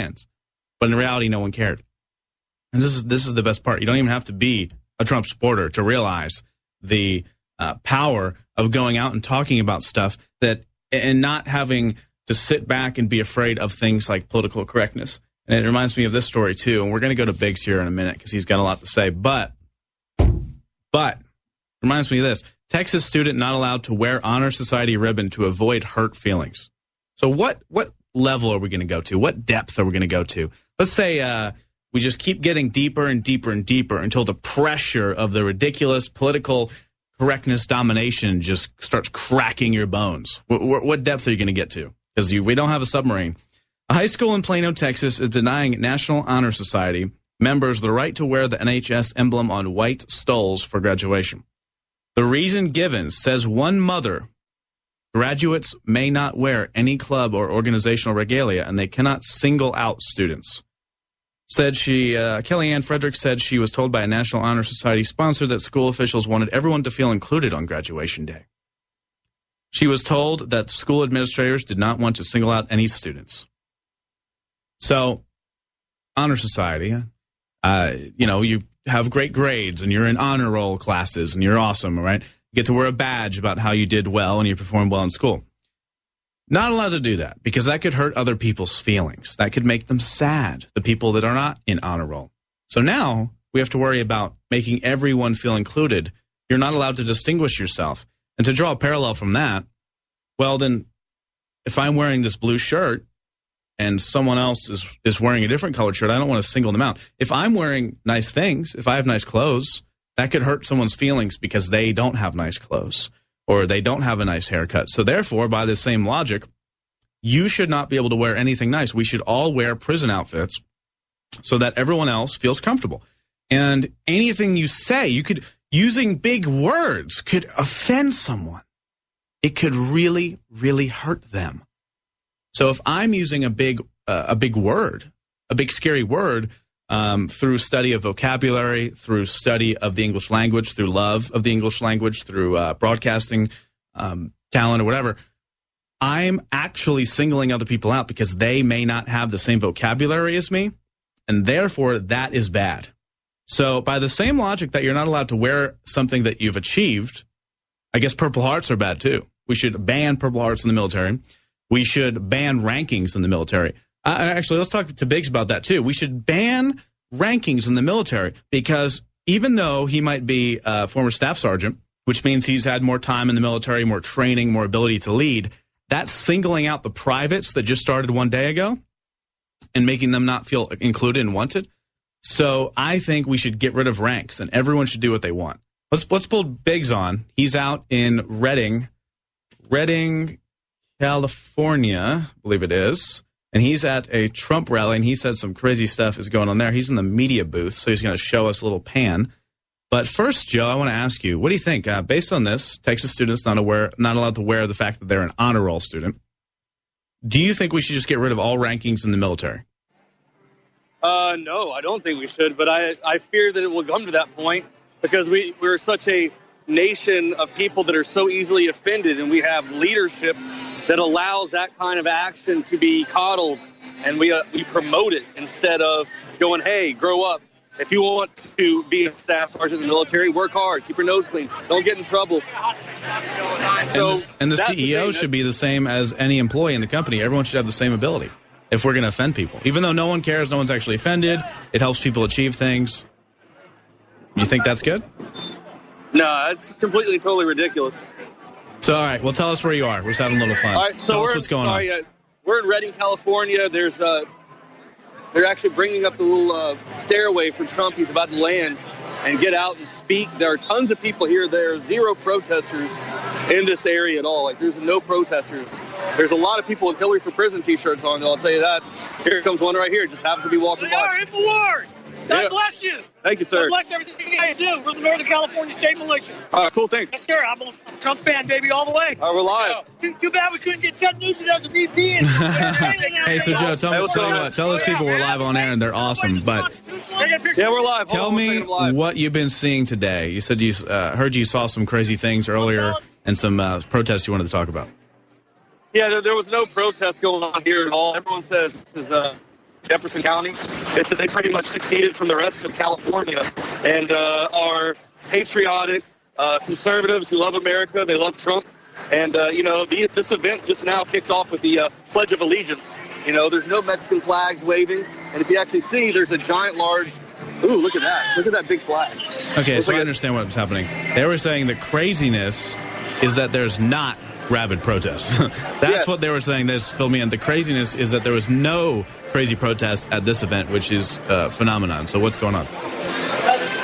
hands. But in reality, no one cared. And this is the best part. You don't even have to be a Trump supporter to realize the power of going out and talking about stuff and not having to sit back and be afraid of things like political correctness. And it reminds me of this story, too. And we're going to go to Biggs here in a minute because he's got a lot to say. But reminds me of this. Texas student not allowed to wear Honor Society ribbon to avoid hurt feelings. So what level are we going to go to? What depth are we going to go to? Let's say we just keep getting deeper and deeper and deeper until the pressure of the ridiculous political correctness domination just starts cracking your bones. What depth are you going to get to? Because we don't have a submarine. A high school in Plano, Texas is denying National Honor Society members the right to wear the NHS emblem on white stoles for graduation. The reason given, says one mother, graduates may not wear any club or organizational regalia, and they cannot single out students. Kellyanne Frederick said she was told by a National Honor Society sponsor that school officials wanted everyone to feel included on graduation day. She was told that school administrators did not want to single out any students. So, Honor Society, you have great grades and you're in honor roll classes and you're awesome, right? You get to wear a badge about how you did well and you performed well in school. Not allowed to do that because that could hurt other people's feelings. That could make them sad, the people that are not in honor roll. So now we have to worry about making everyone feel included. You're not allowed to distinguish yourself. And to draw a parallel from that, well, then if I'm wearing this blue shirt and someone else is wearing a different colored shirt, I don't want to single them out. If I'm wearing nice things, if I have nice clothes, that could hurt someone's feelings because they don't have nice clothes or they don't have a nice haircut. So therefore, by the same logic, you should not be able to wear anything nice. We should all wear prison outfits so that everyone else feels comfortable. And anything you say, using big words could offend someone. It could really, really hurt them. So if I'm using a big word, a big scary word, through study of vocabulary, through study of the English language, through love of the English language, through broadcasting talent or whatever, I'm actually singling other people out because they may not have the same vocabulary as me, and therefore that is bad. So by the same logic that you're not allowed to wear something that you've achieved, I guess Purple Hearts are bad too. We should ban Purple Hearts in the military. We should ban rankings in the military. Actually, let's talk to Biggs about that too. We should ban rankings in the military because even though he might be a former staff sergeant, which means he's had more time in the military, more training, more ability to lead, that's singling out the privates that just started one day ago and making them not feel included and wanted. So I think we should get rid of ranks and everyone should do what they want. Let's pull Biggs on. He's out in Redding, California, I believe it is. And he's at a Trump rally, and he said some crazy stuff is going on there. He's in the media booth, so he's going to show us a little pan. But first, Joe, I want to ask you, what do you think? Based on this, Texas students not allowed to wear the fact that they're an honor roll student. Do you think we should just get rid of all rankings in the military? No, I don't think we should. But I fear that it will come to that point because we're such a nation of people that are so easily offended, and we have leadership that allows that kind of action to be coddled, and we promote it instead of going, hey, grow up. If you want to be a staff sergeant in the military, work hard, keep your nose clean, don't get in trouble. And the CEO should be the same as any employee in the company. Everyone should have the same ability if we're going to offend people. Even though no one cares, no one's actually offended, it helps people achieve things. You think that's good? No, that's completely, totally ridiculous. So, all right, well, tell us where you are. We're just having a little fun. All right, so tell us what's going on. We're in Redding, California. They're actually bringing up the little stairway for Trump. He's about to land and get out and speak. There are tons of people here. There are zero protesters in this area at all. Like, there's no protesters. There's a lot of people with Hillary for Prison T-shirts on, though, I'll tell you that. Here comes one right here. Just happens to be walking by. We are InfoWars. God bless you. Thank you, sir. God bless everything you guys do. We're the Northern California State Militia. All right, cool, thanks. Yes, sir. I'm a Trump fan, baby, all the way. All right, we're live. Too bad we couldn't get Ted Nugent as a VP. Hey, so Joe, tell those people we're live on air and they're awesome. But yeah, we're live. Tell me what you've been seeing today. You said you heard you saw some crazy things earlier and some protests you wanted to talk about. Yeah, there was no protest going on here at all. Everyone says this is Jefferson County. They said they pretty much succeeded from the rest of California and are patriotic conservatives who love America. They love Trump. And, this event just now kicked off with the Pledge of Allegiance. There's no Mexican flags waving. And if you actually see, there's a giant, large, ooh, look at that. Look at that big flag. Okay, so I understand what's happening. They were saying the craziness is that there's not rabid protests. That's what they were saying. This filled me in. The craziness is that there was no crazy protests at this event, which is a phenomenon. So what's going on?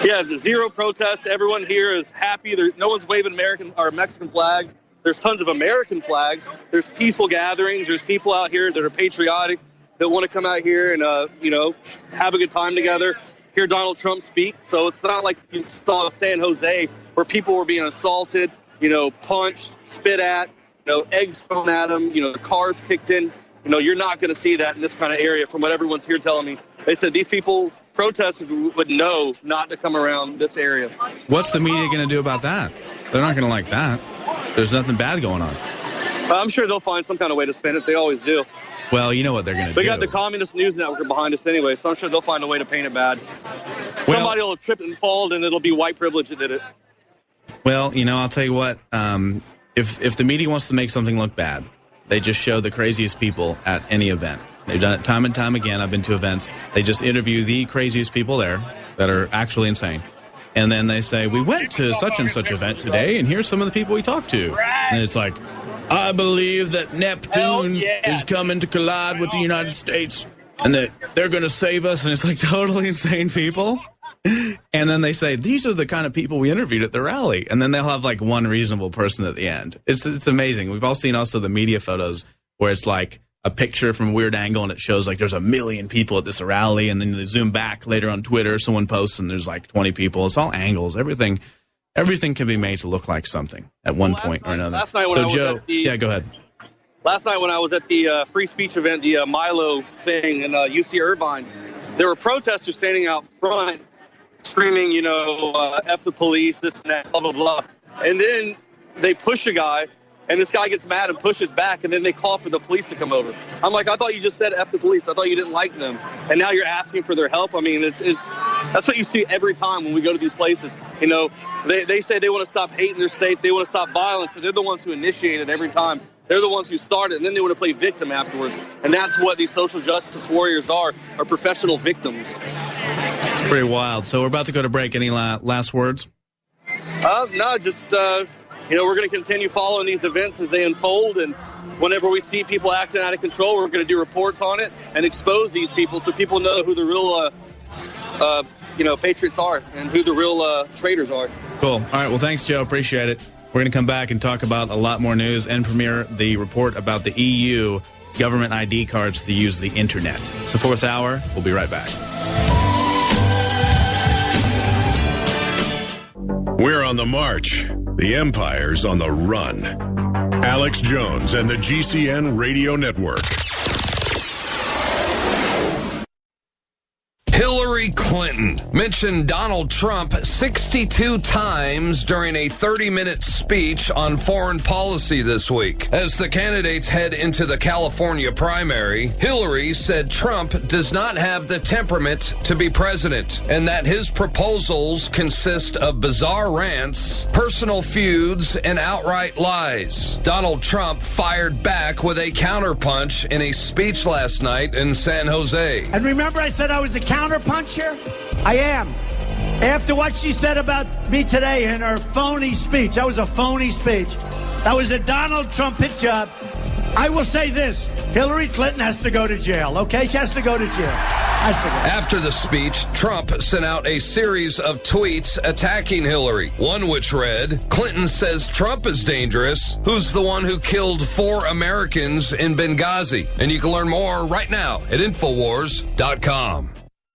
Yeah, zero protests. Everyone here is happy. No one's waving American or Mexican flags. There's tons of American flags. There's peaceful gatherings. There's people out here that are patriotic, that want to come out here and, have a good time together, hear Donald Trump speak. So it's not like you saw San Jose where people were being assaulted, punched, spit at, eggs thrown at them, the cars kicked in. You're not going to see that in this kind of area from what everyone's here telling me. They said these people, protesters, would know not to come around this area. What's the media going to do about that? They're not going to like that. There's nothing bad going on. I'm sure they'll find some kind of way to spin it. They always do. Well, you know what they're going to do. We got the Communist News Network behind us anyway, so I'm sure they'll find a way to paint it bad. Somebody will trip and fall, and it'll be white privilege that did it. Well, I'll tell you what. If the media wants to make something look bad, they just show the craziest people at any event. They've done it time and time again. I've been to events. They just interview the craziest people there that are actually insane. And then they say, we went to such and such event today, and here's some of the people we talked to. And it's like, I believe that Neptune is coming to collide with the United States, and that they're going to save us. And it's like totally insane people. And then they say, these are the kind of people we interviewed at the rally. And then they'll have like one reasonable person at the end. It's amazing. We've all seen also the media photos where it's like a picture from a weird angle and it shows like there's 1 million people at this rally. And then they zoom back later on Twitter. Someone posts and there's like 20 people. It's all angles. Everything can be made to look like something at one point or another. So Joe, go ahead. Last night when I was at the free speech event, the Milo thing in UC Irvine, there were protesters standing out front screaming, F the police, this and that, blah, blah, blah. And then they push a guy, and this guy gets mad and pushes back, and then they call for the police to come over. I'm like, I thought you just said F the police. I thought you didn't like them. And now you're asking for their help. I mean, that's what you see every time when we go to these places. They say they want to stop hating their state. They want to stop violence, but they're the ones who initiate it every time. They're the ones who started, and then they want to play victim afterwards. And that's what these social justice warriors are professional victims. It's pretty wild. So we're about to go to break. Any last words? No, just, we're going to continue following these events as they unfold. And whenever we see people acting out of control, we're going to do reports on it and expose these people so people know who the real, patriots are and who the real traitors are. Cool. All right. Well, thanks, Joe. Appreciate it. We're going to come back and talk about a lot more news and premiere the report about the EU government ID cards to use the internet. It's the 4th hour. We'll be right back. We're on the march. The empire's on the run. Alex Jones and the GCN Radio Network. Hillary Clinton mentioned Donald Trump 62 times during a 30-minute speech on foreign policy this week. As the candidates head into the California primary, Hillary said Trump does not have the temperament to be president and that his proposals consist of bizarre rants, personal feuds, and outright lies. Donald Trump fired back with a counterpunch in a speech last night in San Jose. And remember I said I was a counterpuncher? I am. After what she said about me today in her phony speech, that was a phony speech. That was a Donald Trump hit job. I will say this. Hillary Clinton has to go to jail, okay? She has to go to jail. After the speech, Trump sent out a series of tweets attacking Hillary, one which read, Clinton says Trump is dangerous. Who's the one who killed 4 Americans in Benghazi? And you can learn more right now at Infowars.com.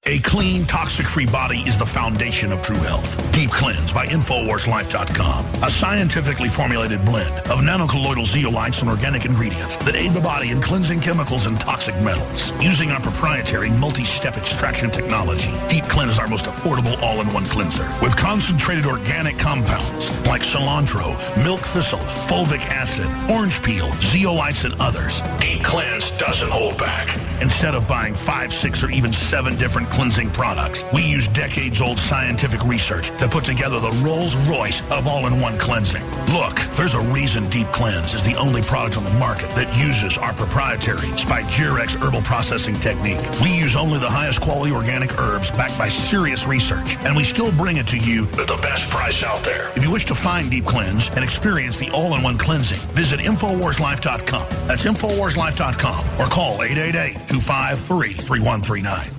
A clean, toxic-free body is the foundation of true health. Deep Cleanse by InfoWarsLife.com. A scientifically formulated blend of nanocolloidal zeolites and organic ingredients that aid the body in cleansing chemicals and toxic metals. Using our proprietary multi-step extraction technology, Deep Cleanse is our most affordable all-in-one cleanser. With concentrated organic compounds like cilantro, milk thistle, fulvic acid, orange peel, zeolites, and others, Deep Cleanse doesn't hold back. Instead of buying 5, 6, or even 7 different cleansing products, we use decades-old scientific research to put together the Rolls-Royce of all-in-one cleansing. Look, there's a reason Deep Cleanse is the only product on the market that uses our proprietary Spigyrex herbal processing technique. We use only the highest quality organic herbs backed by serious research, and we still bring it to you at the best price out there. If you wish to find Deep Cleanse and experience the all-in-one cleansing, visit InfoWarsLife.com. That's InfoWarsLife.com or call 888-253-3139.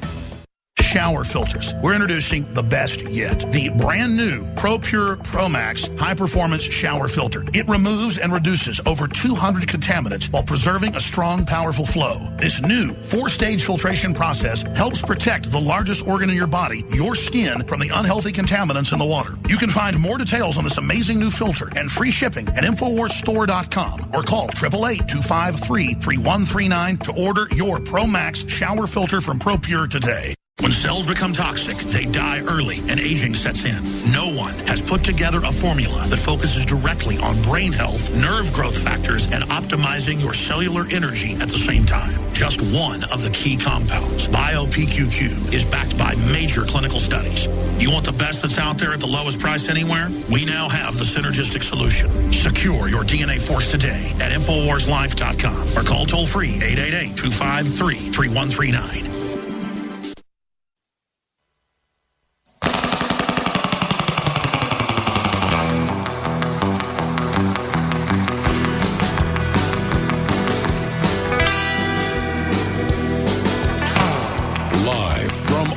Shower filters. We're introducing the best yet. The brand new ProPure ProMax high-performance shower filter. It removes and reduces over 200 contaminants while preserving a strong, powerful flow. This new 4-stage filtration process helps protect the largest organ in your body, your skin, from the unhealthy contaminants in the water. You can find more details on this amazing new filter and free shipping at InfoWarsStore.com or call 888-253-3139 to order your ProMax shower filter from ProPure today. When cells become toxic, they die early and aging sets in. No one has put together a formula that focuses directly on brain health, nerve growth factors, and optimizing your cellular energy at the same time. Just one of the key compounds, BioPQQ, is backed by major clinical studies. You want the best that's out there at the lowest price anywhere? We now have the synergistic solution. Secure your DNA Force today at InfoWarsLife.com or call toll-free 888-253-3139.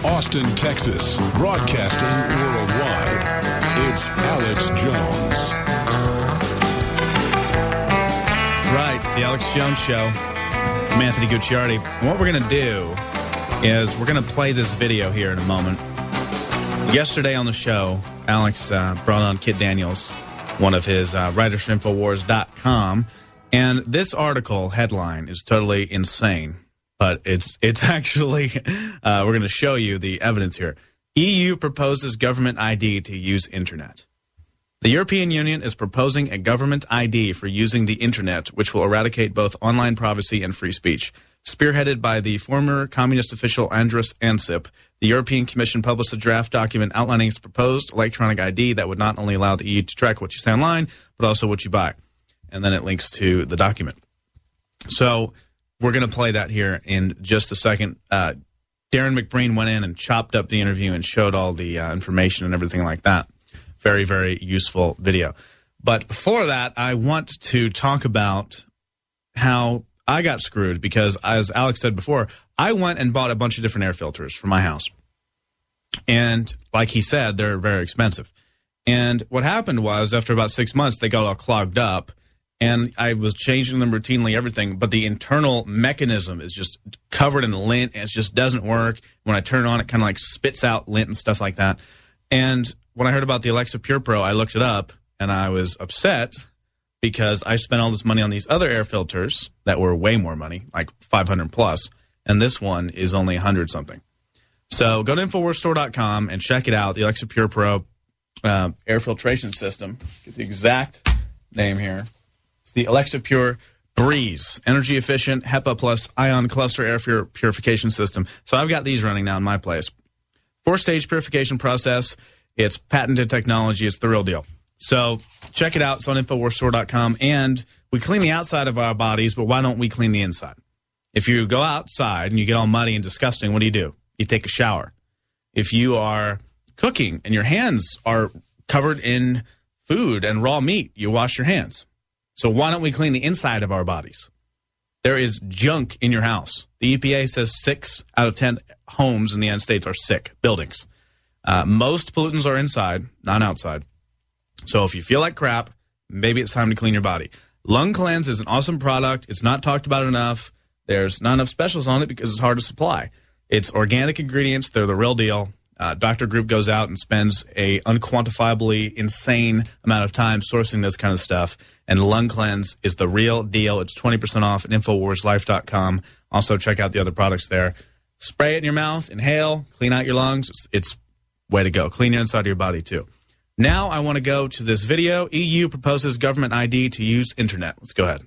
Austin, Texas, broadcasting worldwide, it's Alex Jones. That's right, it's the Alex Jones Show. I'm Anthony Gucciardi. And what we're going to do is we're going to play this video here in a moment. Yesterday on the show, Alex brought on Kit Daniels, one of his writers from Infowars.com, and this article headline is totally insane. But it's actually, we're going to show you the evidence here. EU proposes government ID to use internet. The European Union is proposing a government ID for using the internet, which will eradicate both online privacy and free speech. Spearheaded by the former communist official Andrus Ansip, the European Commission published a draft document outlining its proposed electronic ID that would not only allow the EU to track what you say online, but also what you buy. And then it links to the document. So we're going to play that here in just a second. Darren McBreen went in and chopped up the interview and showed all the information and everything like that. Very, very useful video. But before that, I want to talk about how I got screwed because, as Alex said before, I went and bought a bunch of different air filters for my house. And like he said, they're very expensive. And what happened was, after about 6 months, they got all clogged up. And I was changing them routinely, everything, but the internal mechanism is just covered in lint, and it just doesn't work. When I turn it on, it kind of like spits out lint and stuff like that. And when I heard about the Alexa Pure Pro, I looked it up, and I was upset because I spent all this money on these other air filters that were way more money, like $500 plus, and this one is only $100-something. So go to InfoWarsStore.com and check it out, the Alexa Pure Pro air filtration system. Get the exact name here. It's the Alexa Pure Breeze, energy efficient, HEPA plus ion cluster air purification system. So I've got these running now in my place. 4-stage purification process. It's patented technology. It's the real deal. So check it out. It's on InfoWarsStore.com. And we clean the outside of our bodies, but why don't we clean the inside? If you go outside and you get all muddy and disgusting, what do? You take a shower. If you are cooking and your hands are covered in food and raw meat, you wash your hands. So why don't we clean the inside of our bodies? There is junk in your house. The EPA says 6 out of 10 homes in the United States are sick, buildings. Most pollutants are inside, not outside. So if you feel like crap, maybe it's time to clean your body. Lung Cleanse is an awesome product. It's not talked about enough. There's not enough specials on it because it's hard to supply. It's organic ingredients. They're the real deal. Dr. Group goes out and spends a unquantifiably insane amount of time sourcing this kind of stuff. And Lung Cleanse is the real deal. It's 20% off at InfoWarsLife.com. Also, check out the other products there. Spray it in your mouth, inhale, clean out your lungs. It's way to go. Clean your inside of your body, too. Now I want to go to this video. EU proposes government ID to use internet. Let's go ahead.